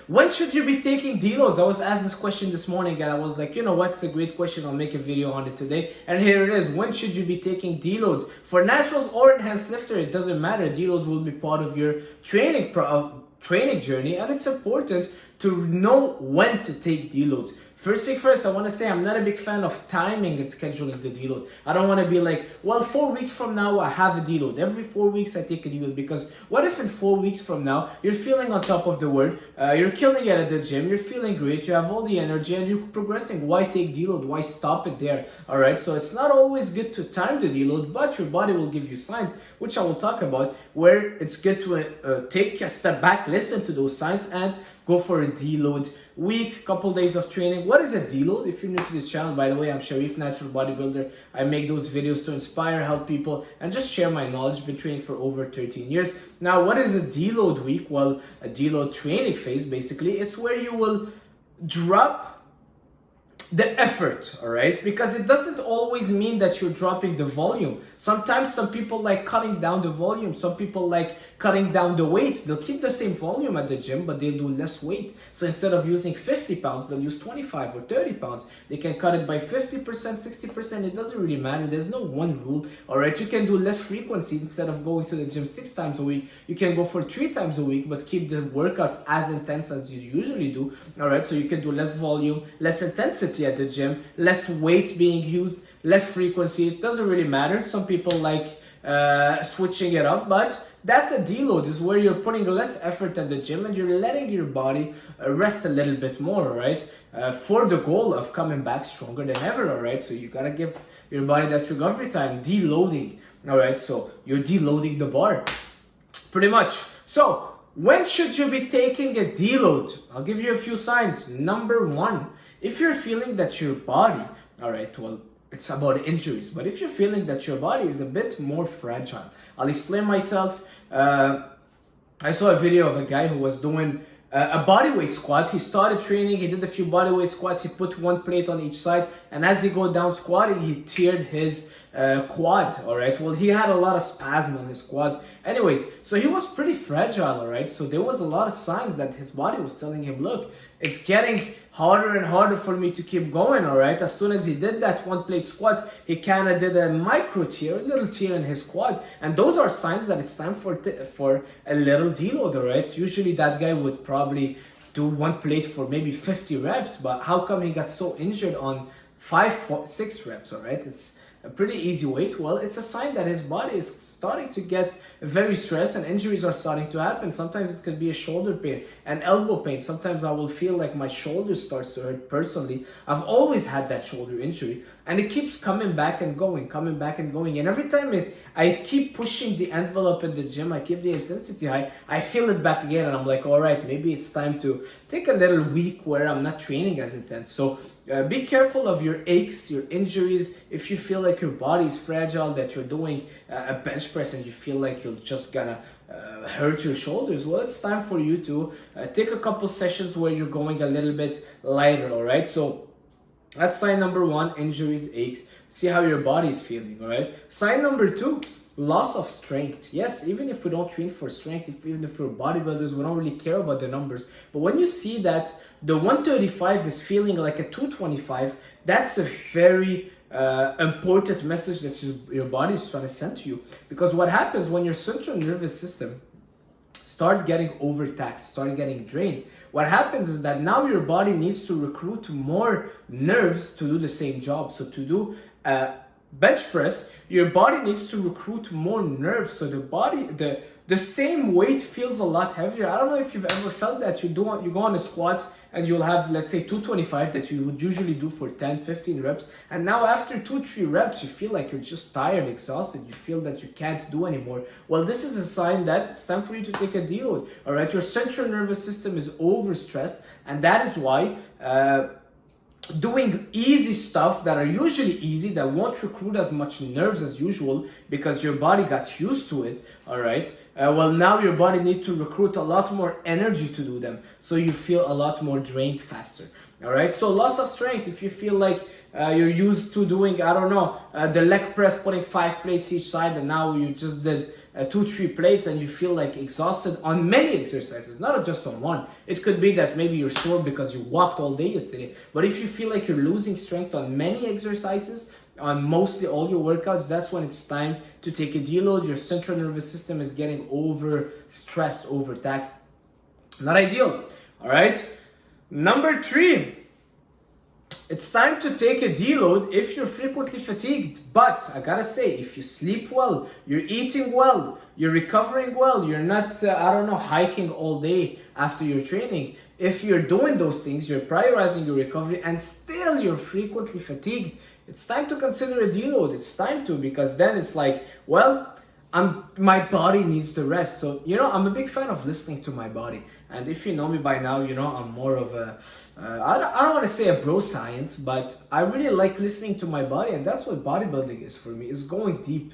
When should you be taking deloads? I was asked this question this morning and I was like, you know what, it's a great question. I'll make a video on it today. And here it is. When should you be taking deloads? For naturals or enhanced lifter, it doesn't matter. Deloads will be part of your training journey, and it's important to know when to take deloads. First thing first, I want to say I'm not a big fan of timing and scheduling the deload. I don't want to be like, well, 4 weeks from now I have a deload. Every 4 weeks I take a deload, because what if in 4 weeks from now you're feeling on top of the world, you're killing it at the gym, you're feeling great, you have all the energy and you're progressing. Why take deload? Why stop it there? All right, so it's not always good to time the deload, but your body will give you signs, which I will talk about, where it's good to take a step back, listen to those signs, and go for a deload week, couple days of training. What is a deload? If you're new to this channel, by the way, I'm Sharif, natural bodybuilder. I make those videos to inspire, help people, and just share my knowledge. Been training for over 13 years. Now, what is a deload week? Well, a deload training phase, basically, it's where you will drop the effort, all right? Because it doesn't always mean that you're dropping the volume. Sometimes some people like cutting down the volume. Some people like cutting down the weight. They'll keep the same volume at the gym, but they'll do less weight. So instead of using 50 pounds, they'll use 25 or 30 pounds. They can cut it by 50%, 60%. It doesn't really matter. There's no one rule, all right? You can do less frequency. Instead of going to the gym 6 times a week, you can go for 3 times a week, but keep the workouts as intense as you usually do, all right? So you can do less volume, less intensity at the gym, less weight being used, less frequency. It doesn't really matter. Some people like switching it up, but that's a deload, is where you're putting less effort at the gym and you're letting your body rest a little bit more, right? For the goal of coming back stronger than ever, all right? So you gotta give your body that recovery time, deloading, all right? So you're deloading the bar, pretty much. So when should you be taking a deload? I'll give you a few signs. Number 1, if you're feeling that your body, all right, well, it's about injuries, but if you're feeling that your body is a bit more fragile, I'll explain myself. I saw a video of a guy who was doing a bodyweight squat. He started training, he did a few bodyweight squats, he put 1 plate on each side, and as he go down squatting, he teared his quad, all right? Well, he had a lot of spasm on his quads. Anyways, so he was pretty fragile, all right? So there was a lot of signs that his body was telling him, look, it's getting harder and harder for me to keep going, all right? As soon as he did that 1 plate squat, he kind of did a micro tear, a little tear in his quad. And those are signs that it's time for a little deload, all right? Usually that guy would probably do 1 plate for maybe 50 reps, but how come he got so injured on 6 reps, all right? It's a pretty easy weight. Well, it's a sign that his body is starting to get very stressed and injuries are starting to happen. Sometimes it could be a shoulder pain, an elbow pain. Sometimes I will feel like my shoulder starts to hurt personally. I've always had that shoulder injury and it keeps coming back and going. And every time I keep pushing the envelope in the gym, I keep the intensity high, I feel it back again and I'm like, all right, maybe it's time to take a little week where I'm not training as intense. So be careful of your aches, your injuries. If you feel like your body is fragile, that you're doing a bench press and you feel like you're just gonna hurt your shoulders, well, it's time for you to take a couple sessions where you're going a little bit lighter, all right? So that's sign number 1, injuries, aches. See how your body is feeling, all right? Sign number 2, loss of strength. Yes, even if we don't train for strength, even if we're bodybuilders, we don't really care about the numbers. But when you see that the 135 is feeling like a 225, that's a very important message that your body is trying to send to you. Because what happens when your central nervous system start getting overtaxed, start getting drained, what happens is that now your body needs to recruit more nerves to do the same job. So to do bench press, your body needs to recruit more nerves. So the same weight feels a lot heavier. I don't know if you've ever felt that. You go on a squat and you'll have, let's say, 225 that you would usually do for 10, 15 reps. And now after 2, 3 reps, you feel like you're just tired, exhausted. You feel that you can't do anymore. Well, this is a sign that it's time for you to take a deload. All right, your central nervous system is overstressed. And that is why doing easy stuff that are usually easy, that won't recruit as much nerves as usual because your body got used to it, all right? Well, now your body needs to recruit a lot more energy to do them, so you feel a lot more drained faster, all right? So loss of strength, if you feel like you're used to doing, I don't know, the leg press, putting 5 plates each side, and now you just did 2-3 plates and you feel like exhausted on many exercises, not just on one. It could be that maybe you're sore because you walked all day yesterday. But if you feel like you're losing strength on many exercises, on mostly all your workouts, that's when it's time to take a deload. Your central nervous system is getting overstressed, overtaxed. Not ideal. All right. Number 3. It's time to take a deload if you're frequently fatigued. But I gotta say, if you sleep well, you're eating well, you're recovering well, you're not, hiking all day after your training. If you're doing those things, you're prioritizing your recovery and still you're frequently fatigued, it's time to consider a deload. It's time to, because then it's like, well, my body needs to rest. So, I'm a big fan of listening to my body. And if you know me by now, I'm more of a, I don't want to say a bro science, but I really like listening to my body. And that's what bodybuilding is for me, is going deep.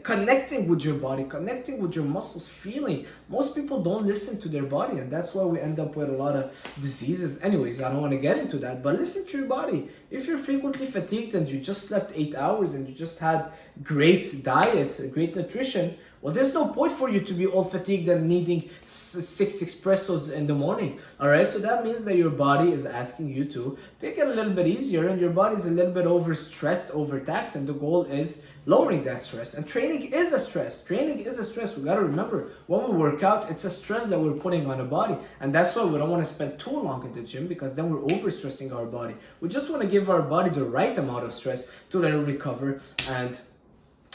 Connecting with your body, connecting with your muscles, feeling. Most people don't listen to their body, and that's why we end up with a lot of diseases. Anyways, I don't want to get into that, but listen to your body. If you're frequently fatigued and you just slept 8 hours and you just had great diet, great nutrition, well, there's no point for you to be all fatigued and needing 6 espressos in the morning. All right, so that means that your body is asking you to take it a little bit easier, and your body is a little bit overstressed, overtaxed, and the goal is lowering that stress. And training is a stress. Training is a stress. We gotta remember, when we work out, it's a stress that we're putting on the body, and that's why we don't want to spend too long in the gym, because then we're overstressing our body. We just want to give our body the right amount of stress to let it recover, and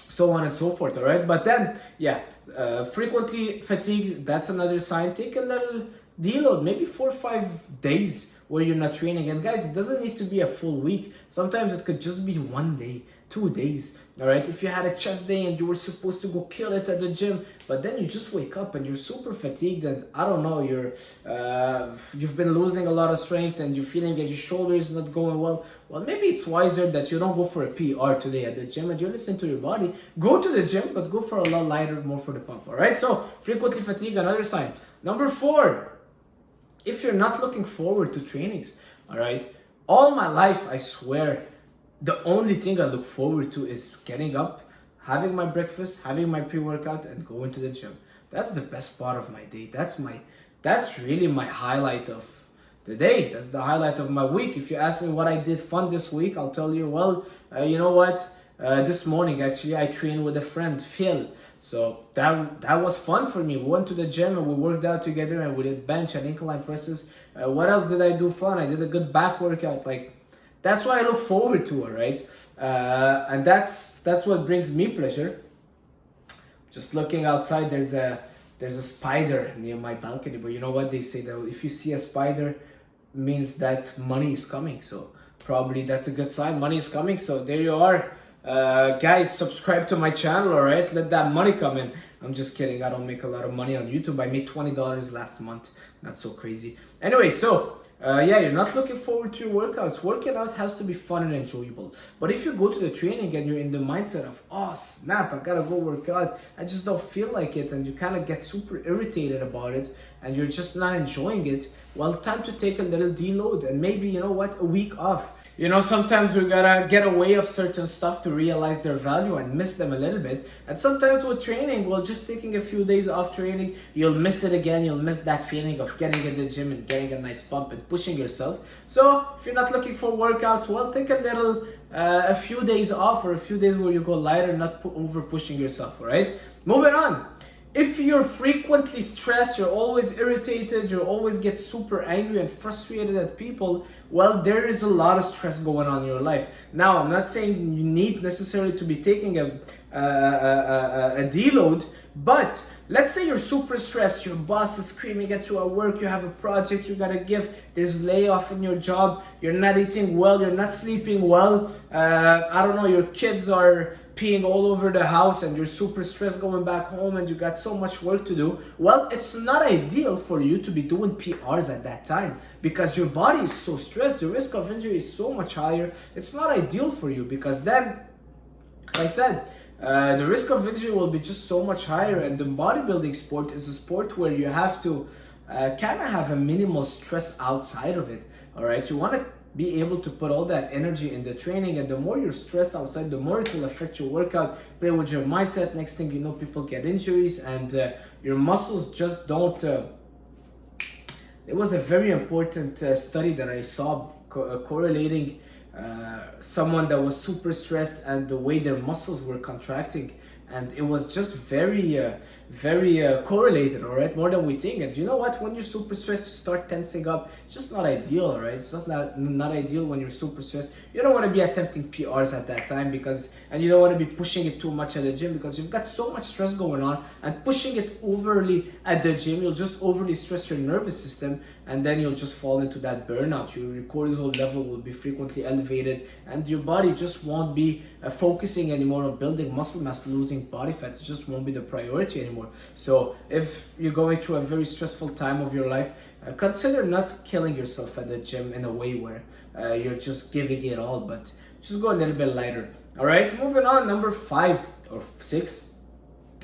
so on and so forth. All right, but then frequently fatigued, that's another sign. Take a little deload, maybe 4 or 5 days where you're not training. And guys, it doesn't need to be a full week. Sometimes it could just be 1 day, 2 days. All right, if you had a chest day and you were supposed to go kill it at the gym, but then you just wake up and you're super fatigued, and I don't know, you've been losing a lot of strength and you're feeling that your shoulder is not going well. Well, maybe it's wiser that you don't go for a PR today at the gym and you listen to your body. Go to the gym, but go for a lot lighter, more for the pump. All right, so frequently fatigue, another sign. Number 4, if you're not looking forward to trainings. All right, all my life, I swear, the only thing I look forward to is getting up, having my breakfast, having my pre-workout, and going to the gym. That's the best part of my day. That's really my highlight of the day. That's the highlight of my week. If you ask me what I did fun this week, I'll tell you, well, you know what? This morning, actually, I trained with a friend, Phil. So that was fun for me. We went to the gym and we worked out together, and we did bench and incline presses. What else did I do fun? I did a good back workout. That's what I look forward to, all right? And that's what brings me pleasure. Just looking outside, there's a spider near my balcony. But you know what? They say that if you see a spider, means that money is coming. So probably that's a good sign. Money is coming. So there you are. Guys, subscribe to my channel, all right? Let that money come in. I'm just kidding. I don't make a lot of money on YouTube. I made $20 last month. Not so crazy. Anyway, so you're not looking forward to your workouts. Working out has to be fun and enjoyable. But if you go to the training and you're in the mindset of, oh snap, I gotta go work out, I just don't feel like it, and you kind of get super irritated about it, and you're just not enjoying it, well, time to take a little deload, and maybe, you know what, a week off. Sometimes we gotta get away of certain stuff to realize their value and miss them a little bit. And sometimes with training, well, just taking a few days off training, you'll miss it again. You'll miss that feeling of getting in the gym and getting a nice pump and pushing yourself. So if you're not looking for workouts, well, take a few days off, or a few days where you go lighter, not over pushing yourself, all right? Moving on. If you're frequently stressed, you're always irritated, you always get super angry and frustrated at people, well, there is a lot of stress going on in your life. Now, I'm not saying you need necessarily to be taking a deload, but let's say you're super stressed, your boss is screaming at you at work, you have a project you gotta give, there's layoff in your job, you're not eating well, you're not sleeping well, your kids are peeing all over the house and you're super stressed going back home and you got so much work to do. Well, it's not ideal for you to be doing PRs at that time, because your body is so stressed, the risk of injury is so much higher. It's not ideal for you, because then, like I said, the risk of injury will be just so much higher. And the bodybuilding sport is a sport where you have to kind of have a minimal stress outside of it. All right, you want to be able to put all that energy in the training. And the more you're stressed outside, the more it will affect your workout. Play with your mindset. Next thing you know, people get injuries and your muscles just don't. It was a very important study that I saw correlating someone that was super stressed and the way their muscles were contracting, and it was just very correlated, all right, more than we think. And you know what, when you're super stressed, you start tensing up. It's just not ideal, all right? It's not ideal when you're super stressed. You don't want to be attempting PRs at that time, and you don't want to be pushing it too much at the gym, because you've got so much stress going on, and pushing it overly at the gym, you'll just overly stress your nervous system, and then you'll just fall into that burnout. Your cortisol level will be frequently elevated, and your body just won't be focusing anymore on building muscle mass, losing body fat. It just won't be the priority anymore. So if you're going through a very stressful time of your life, consider not killing yourself at the gym in a way where you're just giving it all, but just go a little bit lighter. All right, moving on, number 5 or 6.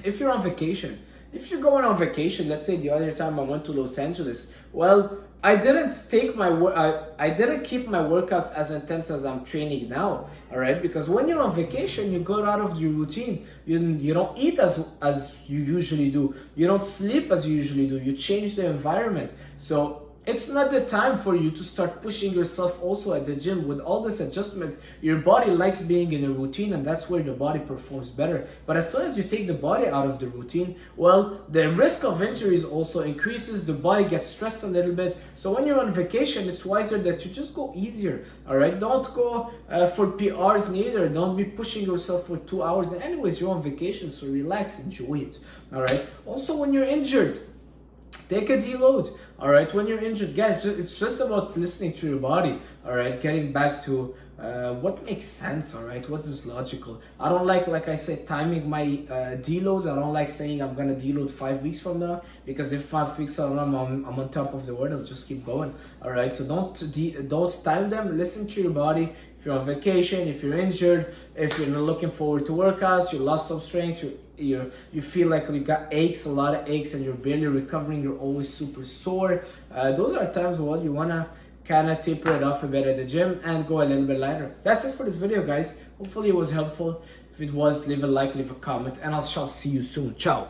If you're on vacation, if you're going on vacation, let's say the other time I went to Los Angeles, well, I didn't keep my workouts as intense as I'm training now, all right? Because when you're on vacation, you go out of your routine. You don't eat as you usually do. You don't sleep as you usually do. You change the environment. So it's not the time for you to start pushing yourself also at the gym. With all this adjustment, your body likes being in a routine, and that's where the body performs better. But as soon as you take the body out of the routine, well, the risk of injuries also increases. The body gets stressed a little bit. So when you're on vacation, it's wiser that you just go easier, all right? Don't go for PRs neither. Don't be pushing yourself for 2 hours. And anyways, you're on vacation, so relax, enjoy it, all right? Also, when you're injured, take a deload, all right? When you're injured, guys, it's just about listening to your body, all right? Getting back to what makes sense, all right? What is logical? I don't like I said, timing my deloads. I don't like saying I'm gonna deload 5 weeks from now, because if 5 weeks from now I'm on top of the world, I'll just keep going, all right? So don't time them. Listen to your body. If you're on vacation, if you're injured, if you're not looking forward to workouts, you lost some strength, you feel like you got a lot of aches, and you're barely recovering, you're always super sore. Those are times when you wanna kind of taper it off a bit at the gym and go a little bit lighter. That's it for this video, guys. Hopefully it was helpful. If it was, leave a like, leave a comment, and I shall see you soon. Ciao.